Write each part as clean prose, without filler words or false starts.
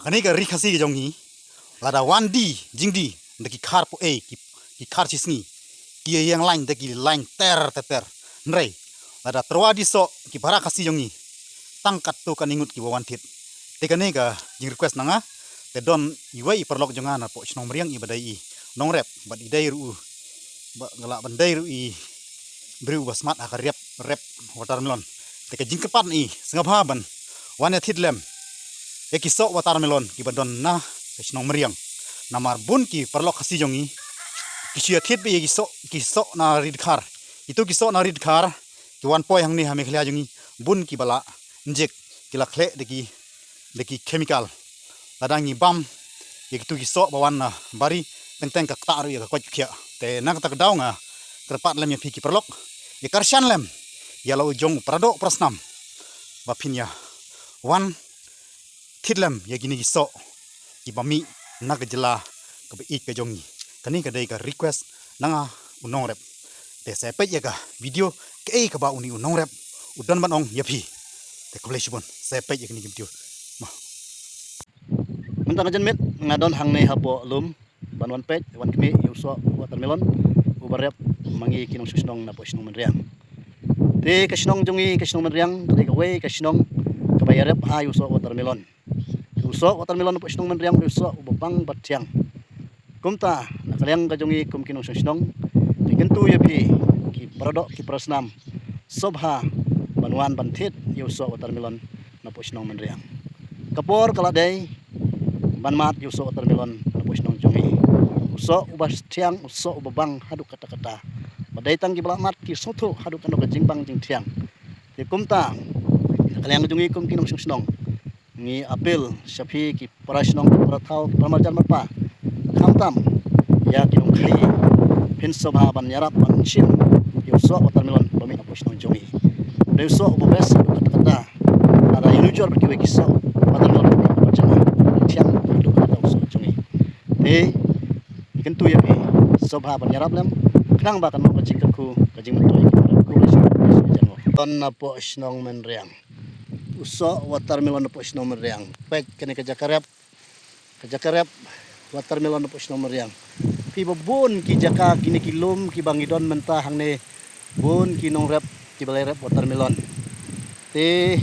Kani ka rikasi ke jongi lada wandi jingdi ndeki khar po ki khar chisni ki yang lain ndeki lain ter nrei lada terwadi so ki bara kasi jongi tangkat tu kaningut ki wawantit te kani ka jing request nanga te don iwai perlok jonga na po chnong meriang i badai i nong rep bad idai ru ba ngala bandai ru i bru basmat akar rep watermelon te ka jing kepat ni sengabhaban wane thidlem ekisok watermelon ki badon na kesnong meriang namar bun ki perlok khasi jongi kisia thit be kisok na ridkhar itu kisok na ridkhar ki wan poi hangni hame khlia jongi bun ki bala injek kila khle deki chemical ladangi bam itu kisok bawan na bari tenteng ka taru ya ka khia te nak tak daunga terpat lem ya piki perlok ya karshan lem ya lo jong prado prasnam bapinya wan thidlam ya gini gisok ki bami nak jela ke be ke jongi kani ka dei ka request nanga unong rep te sepet ya ka video ke ka ba uni unong rep udan ban ong yapi te ko lesibon sepet ya gini video ma mentang jen met ngadon hang ne hapo lum ban wan pet wan kemi yuso watermelon ubarep mangi kinong susnong na po sinong menriang te kasnong jongi kasnong menriang te ka we kasnong kabayarep a yuso watermelon usok watermelon po sinong menriang usok ubang batyang kumta nakaliang kajongi kum kinong susnong tigentu yapi ki produk ki prasnam sobha banwan banthit usok watermelon na po sinong menriang kapor kaladai banmat usok watermelon na po sinong jongi usok ubastyang usok ubang haduk kata-kata badai tang ki balamat ki soto haduk kano jingbang jingtiang ti kumta nakaliang kajongi kum kinong susnong ni apel syafi ki parasnong pratau pramarjan marpa khamtam ya kinong khai pin sobha ban yarap ban chin yusok watermelon bami na posnong jongi deusok bobes kata-kata ada inujor ki wekiso watermelon bajana tiang hidup kata usok jongi te ikentu ya sobha ban yarap lem knang ba kan mo kajingku kajing mentoi ku jango ton na posnong menriang usok watermelon po sinong meriang pek kene kajakarep watermelon po sinong meriang pi bun ki jaka kini kilum ki bangidon mentah hangne bun ki nong rep ki balai rep watermelon te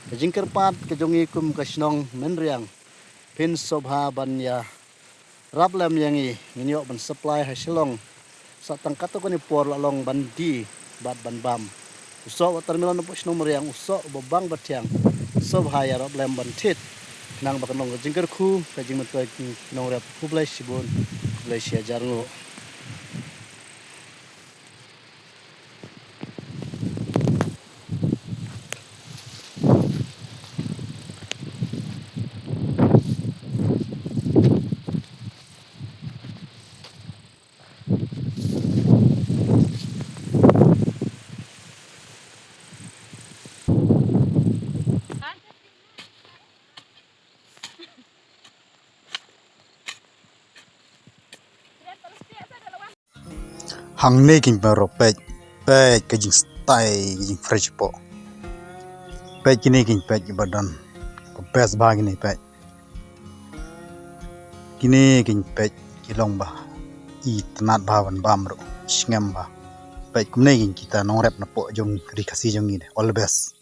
kajingker pat kajongi kum kasinong menriang pin sobha banya rablem yangi nginyo ban supply hasilong sa tangkato ko ni por lalong bandi bat ban bam usok watermelon po sinong meriang usok babang batyang sobhaya rob lem banthit nang bakanong jingker khu kajing mentoi nong rep hublai sibun hublai sia jarngo hangne king pero pej kajing stay kajing fresh po pej kini king pej badan ko best bag ni pej kini king pej kilong ba i tanat bawan bamro ngem ba pej kumne king kita nong rep na po jong rikasi jong ni all the best